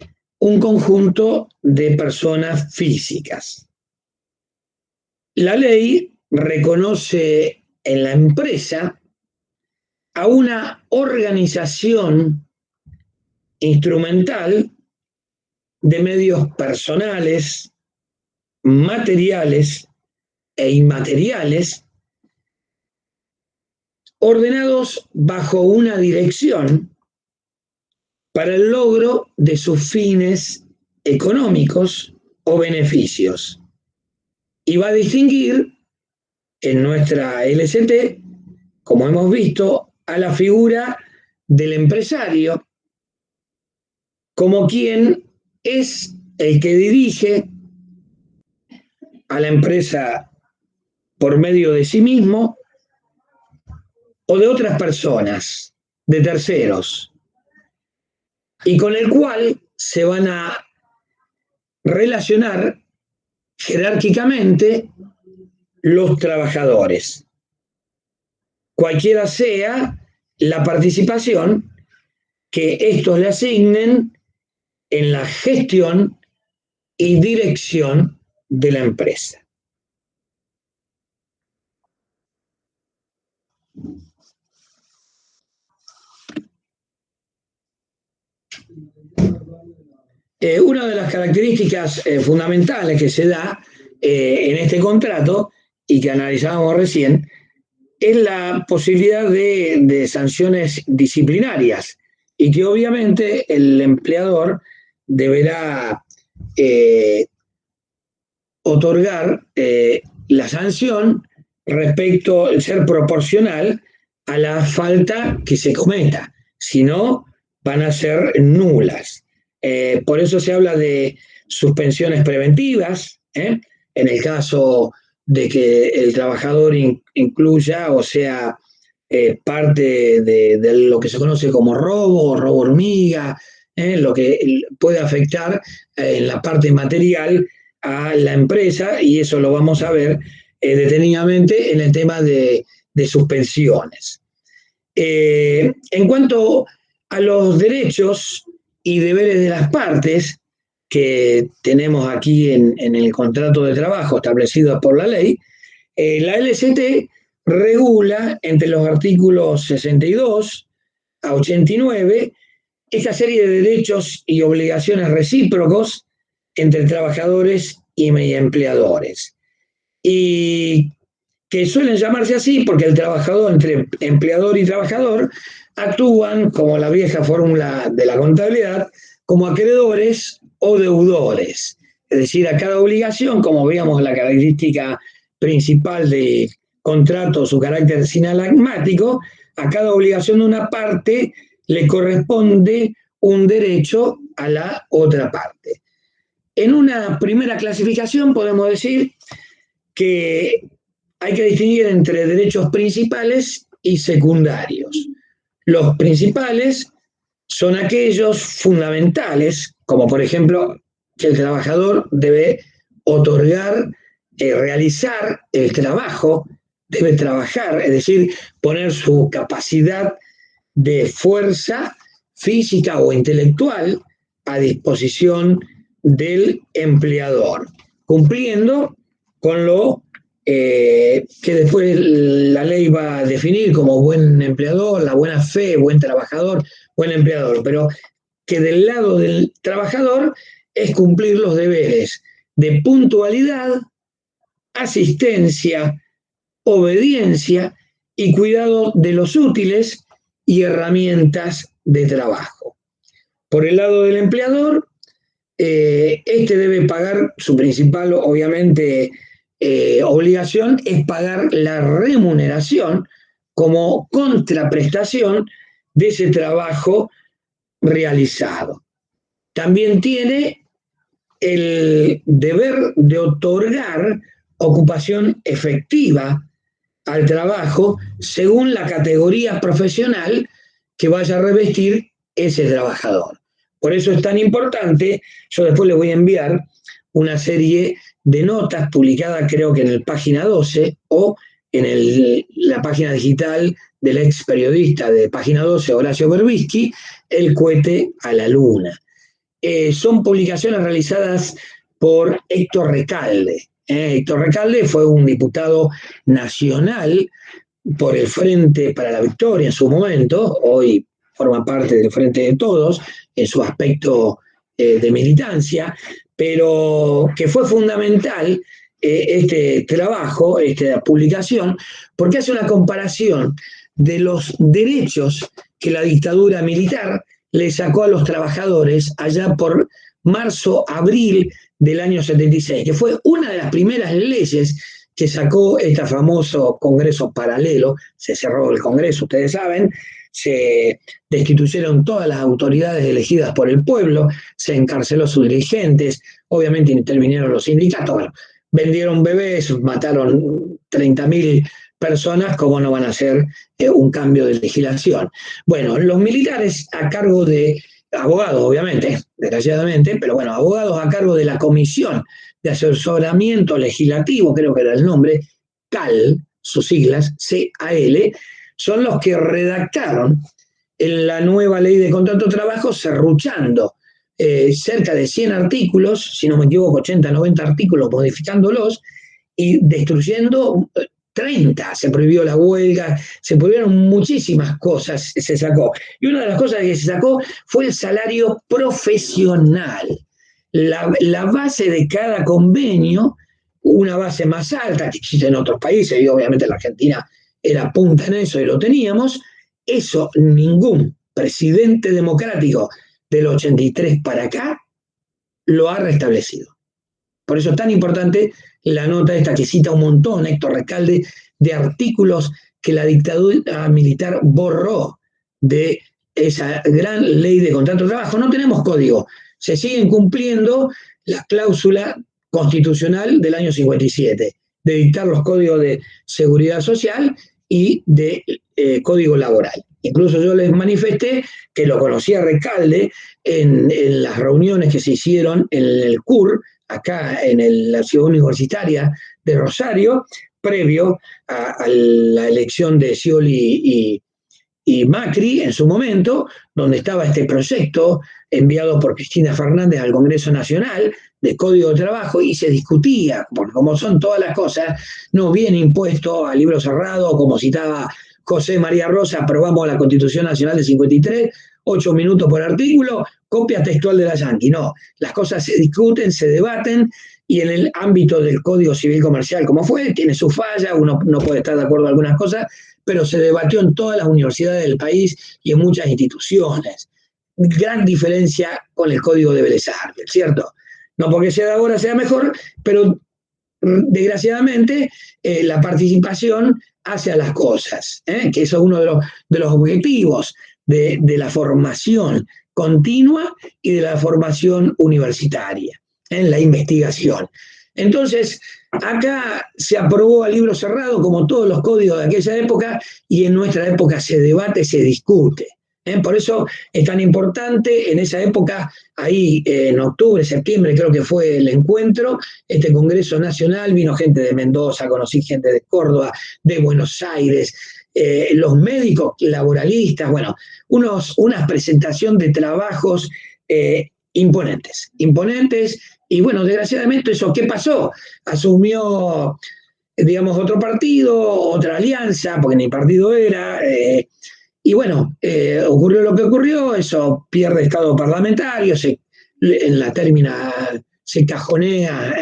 un conjunto de personas físicas. La ley reconoce en la empresa a una organización instrumental de medios personales, materiales e inmateriales, ordenados bajo una dirección para el logro de sus fines económicos o beneficios. Y va a distinguir en nuestra LCT, como hemos visto, a la figura del empresario como quien es el que dirige a la empresa por medio de sí mismo o de otras personas, de terceros, y con el cual se van a relacionar jerárquicamente los trabajadores, cualquiera sea la participación que estos le asignen en la gestión y dirección de la empresa. Una de las características fundamentales que se da en este contrato y que analizábamos recién es la posibilidad de sanciones disciplinarias y que obviamente el empleador deberá otorgar la sanción respecto a ser proporcional a la falta que se cometa, si no van a ser nulas. Por eso se habla de suspensiones preventivas, en el caso de que el trabajador incluya o sea parte de lo que se conoce como robo hormiga, lo que puede afectar en la parte material a la empresa, y eso lo vamos a ver detenidamente en el tema de suspensiones. En cuanto a los derechos y deberes de las partes que tenemos aquí en el contrato de trabajo establecido por la ley, la LCT regula entre los artículos 62 a 89 esta serie de derechos y obligaciones recíprocos entre trabajadores y empleadores. Y que suelen llamarse así porque el trabajador, entre empleador y trabajador, actúan, como la vieja fórmula de la contabilidad, como acreedores o deudores. Es decir, a cada obligación, como veíamos la característica principal del contrato, su carácter sinalagmático, a cada obligación de una parte le corresponde un derecho a la otra parte. En una primera clasificación podemos decir que hay que distinguir entre derechos principales y secundarios. Los principales son aquellos fundamentales, como por ejemplo que el trabajador debe otorgar, realizar el trabajo, debe trabajar, es decir, poner su capacidad de fuerza física o intelectual a disposición del empleador, cumpliendo con lo que después la ley va a definir como buen empleador, la buena fe, buen trabajador, buen empleador, pero que del lado del trabajador es cumplir los deberes de puntualidad, asistencia, obediencia y cuidado de los útiles y herramientas de trabajo. Por el lado del empleador, este debe pagar su principal, obviamente, obligación es pagar la remuneración como contraprestación de ese trabajo realizado. También tiene el deber de otorgar ocupación efectiva al trabajo según la categoría profesional que vaya a revestir ese trabajador. Por eso es tan importante, yo después le voy a enviar una serie de notas publicadas creo que en el página 12 o en la página digital del ex periodista de página 12, Horacio Berbisky, El cohete a la luna. Son publicaciones realizadas por Héctor Recalde. Héctor Recalde fue un diputado nacional por el Frente para la Victoria en su momento, hoy forma parte del Frente de Todos en su aspecto de militancia, pero que fue fundamental este trabajo, esta publicación, porque hace una comparación de los derechos que la dictadura militar le sacó a los trabajadores allá por marzo, abril del año 76, que fue una de las primeras leyes que sacó este famoso Congreso paralelo. Se cerró el Congreso, ustedes saben, se destituyeron todas las autoridades elegidas por el pueblo, se encarceló a sus dirigentes, obviamente intervinieron los sindicatos, bueno, vendieron bebés, mataron 30.000 personas, ¿cómo no van a hacer un cambio de legislación? Bueno, los militares a cargo de abogados, obviamente, desgraciadamente, pero bueno, abogados a cargo de la Comisión de Asesoramiento Legislativo, creo que era el nombre, CAL, sus siglas, CAL, son los que redactaron en la nueva ley de contrato de trabajo, serruchando cerca de 100 artículos, si no me equivoco, 80, 90 artículos, modificándolos y destruyendo 30, se prohibió la huelga, se prohibieron muchísimas cosas, se sacó. Y una de las cosas que se sacó fue el salario profesional. La base de cada convenio, una base más alta que existe en otros países, y obviamente la Argentina era punta en eso y lo teníamos, eso ningún presidente democrático del 83 para acá lo ha restablecido. Por eso es tan importante la nota esta que cita un montón Héctor Recalde de artículos que la dictadura militar borró de esa gran ley de contrato de trabajo. No tenemos código, se siguen cumpliendo la cláusula constitucional del año 57, de dictar los códigos de seguridad social y de código laboral. Incluso yo les manifesté que lo conocía Recalde en las reuniones que se hicieron en el CUR, acá en la ciudad universitaria de Rosario, previo a la elección de Scioli y Macri en su momento, donde estaba este proyecto enviado por Cristina Fernández al Congreso Nacional de Código de Trabajo y se discutía, porque como son todas las cosas, no viene impuesto a libro cerrado, como citaba José María Rosa, aprobamos la Constitución Nacional de 53, 8 minutos por artículo, copia textual de la Yankee. No, las cosas se discuten, se debaten, y en el ámbito del Código Civil Comercial, como fue, tiene su falla, uno no puede estar de acuerdo en algunas cosas, pero se debatió en todas las universidades del país y en muchas instituciones. Gran diferencia con el Código de Bellas Artes, ¿cierto? No porque sea de ahora sea mejor, pero desgraciadamente la participación hace a las cosas, que eso es uno de los objetivos de la formación continua y de la formación universitaria, en la investigación. Entonces, acá se aprobó a libro cerrado, como todos los códigos de aquella época, y en nuestra época se debate, se discute. Por eso es tan importante, en esa época, ahí en octubre, septiembre, creo que fue el encuentro, este Congreso Nacional, vino gente de Mendoza, conocí gente de Córdoba, de Buenos Aires, los médicos laboralistas, bueno, una presentación de trabajos imponentes, y bueno, desgraciadamente eso, ¿qué pasó? Asumió, digamos, otro partido, otra alianza, porque ni partido era, y bueno, ocurrió lo que ocurrió, eso pierde estado parlamentario, en la términa se cajonea,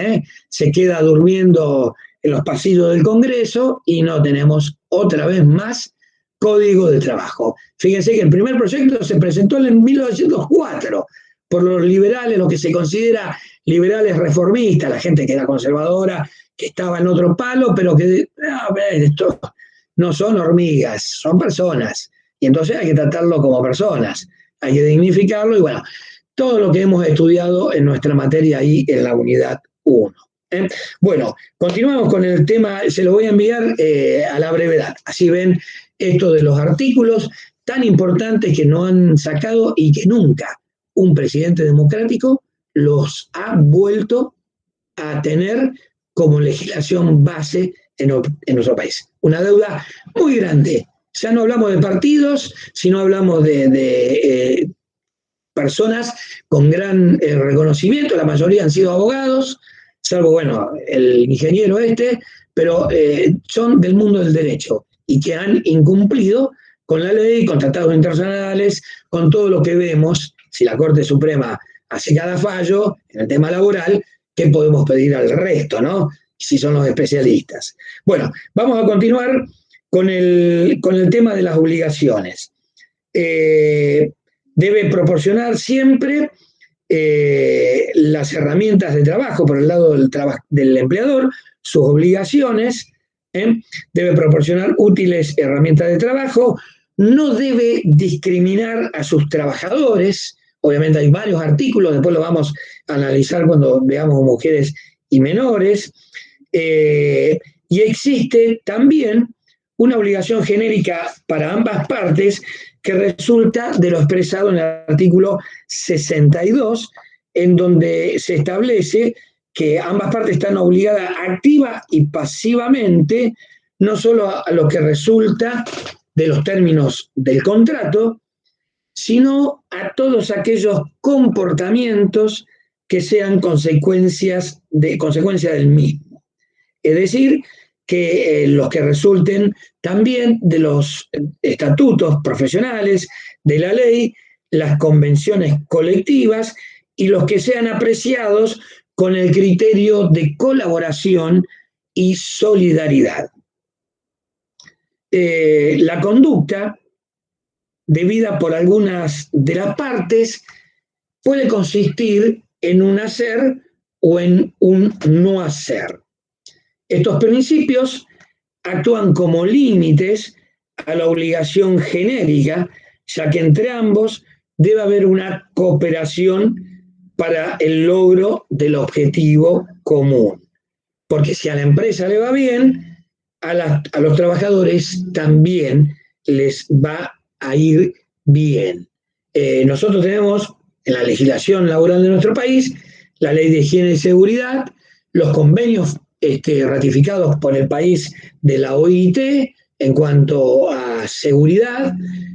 se queda durmiendo en los pasillos del Congreso y no tenemos otra vez más código de trabajo. Fíjense que el primer proyecto se presentó en 1904 por los liberales, lo que se considera liberales reformistas, la gente que era conservadora, que estaba en otro palo, pero que esto no son hormigas, son personas. Y entonces hay que tratarlo como personas, hay que dignificarlo y bueno, todo lo que hemos estudiado en nuestra materia ahí en la unidad 1. Bueno, continuamos con el tema, se lo voy a enviar a la brevedad. Así ven esto de los artículos tan importantes que no han sacado y que nunca un presidente democrático los ha vuelto a tener como legislación base en nuestro país. Una deuda muy grande. Ya no hablamos de partidos, sino hablamos de personas con gran reconocimiento, la mayoría han sido abogados, salvo, bueno, el ingeniero pero son del mundo del derecho y que han incumplido con la ley, con tratados internacionales, con todo lo que vemos. Si la Corte Suprema hace cada fallo en el tema laboral, ¿qué podemos pedir al resto, no? Si son los especialistas. Bueno, vamos a continuar con el tema de las obligaciones. Debe proporcionar siempre las herramientas de trabajo por el lado del empleador, sus obligaciones, debe proporcionar útiles herramientas de trabajo, no debe discriminar a sus trabajadores. Obviamente hay varios artículos, después lo vamos a analizar cuando veamos mujeres y menores. Y existe también una obligación genérica para ambas partes que resulta de lo expresado en el artículo 62, en donde se establece que ambas partes están obligadas activa y pasivamente, no solo a lo que resulta de los términos del contrato, sino a todos aquellos comportamientos que sean consecuencia del mismo. Es decir, que los que resulten también de los estatutos profesionales, de la ley, las convenciones colectivas y los que sean apreciados con el criterio de colaboración y solidaridad. La conducta debida por algunas de las partes puede consistir en un hacer o en un no hacer. Estos principios actúan como límites a la obligación genérica, ya que entre ambos debe haber una cooperación para el logro del objetivo común. Porque si a la empresa le va bien, a los trabajadores también les va a ir bien. Nosotros tenemos en la legislación laboral de nuestro país la Ley de Higiene y Seguridad, los convenios ratificados por el país de la OIT en cuanto a seguridad,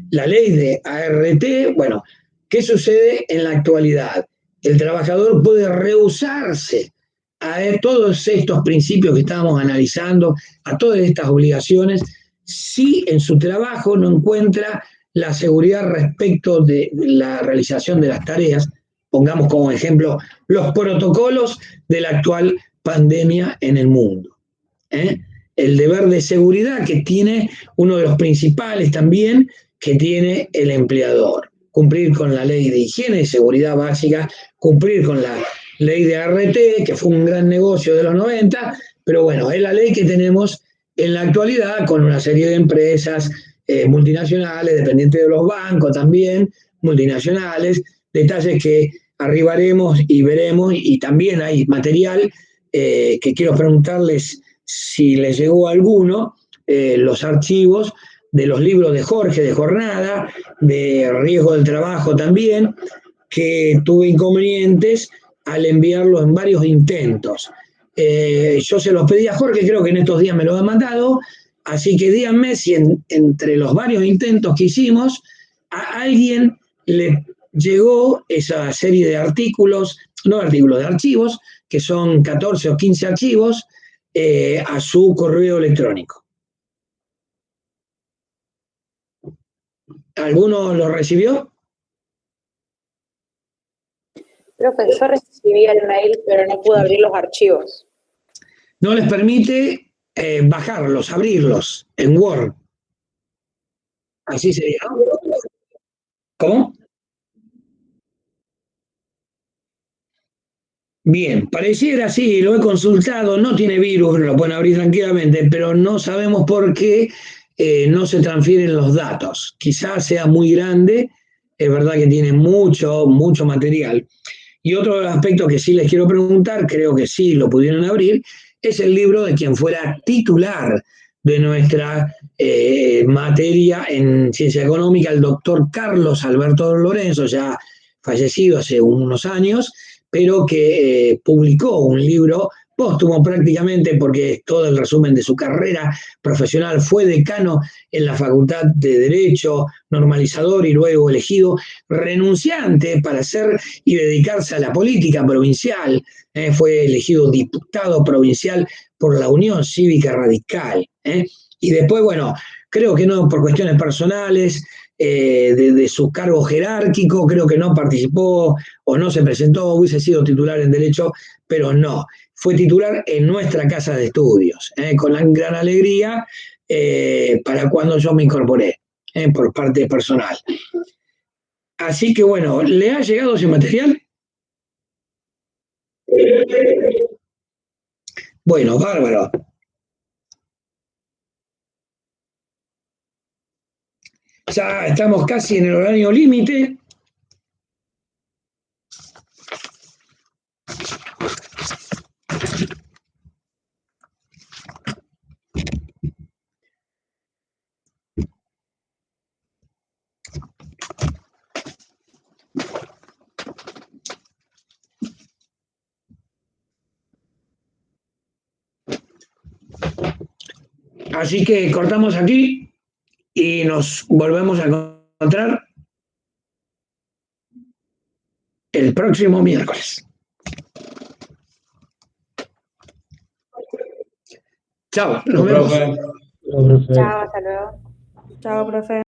la ley de ART. Bueno, ¿qué sucede en la actualidad? El trabajador puede rehusarse a todos estos principios que estábamos analizando, a todas estas obligaciones, si en su trabajo no encuentra la seguridad respecto de la realización de las tareas. Pongamos como ejemplo los protocolos de la actual pandemia en el mundo. El deber de seguridad que tiene uno de los principales también que tiene el empleador. Cumplir con la ley de higiene y seguridad básica, cumplir con la ley de ART, que fue un gran negocio de los 90, pero bueno, es la ley que tenemos en la actualidad con una serie de empresas multinacionales, dependientes de los bancos también, multinacionales, detalles que arribaremos y veremos, y también hay material que quiero preguntarles si les llegó alguno, los archivos de los libros de Jorge, de Jornada, de Riesgo del Trabajo también, que tuve inconvenientes al enviarlo en varios intentos. Yo se los pedí a Jorge, creo que en estos días me lo ha mandado, así que díganme si entre los varios intentos que hicimos, a alguien le llegó esa serie de artículos, no artículos, de archivos, que son 14 o 15 archivos, a su correo electrónico. ¿Alguno lo recibió? Profe, yo recibí el mail, pero no pude abrir los archivos. No les permite bajarlos, abrirlos en Word. Así sería, ¿no? ¿Cómo? Bien, pareciera, sí, lo he consultado, no tiene virus, lo pueden abrir tranquilamente, pero no sabemos por qué no se transfieren los datos. Quizás sea muy grande, es verdad que tiene mucho material. Y otro de los aspectos que sí les quiero preguntar, creo que sí lo pudieron abrir, es el libro de quien fuera titular de nuestra materia en ciencia económica, el doctor Carlos Alberto Lorenzo, ya fallecido hace unos años, pero que publicó un libro póstumo prácticamente, porque todo el resumen de su carrera profesional. Fue decano en la Facultad de Derecho, normalizador y luego elegido renunciante para hacer y dedicarse a la política provincial. Fue elegido diputado provincial por la Unión Cívica Radical. Y después, bueno, creo que no por cuestiones personales, de su cargo jerárquico, creo que no participó o no se presentó, hubiese sido titular en Derecho, pero no. Fue titular en nuestra casa de estudios, con la gran alegría para cuando yo me incorporé, por parte personal. Así que bueno, ¿le ha llegado ese material? Bueno, bárbaro. Ya estamos casi en el horario límite. Así que cortamos aquí y nos volvemos a encontrar el próximo miércoles. Chao, nos vemos. Chao, hasta luego. Chao, profe.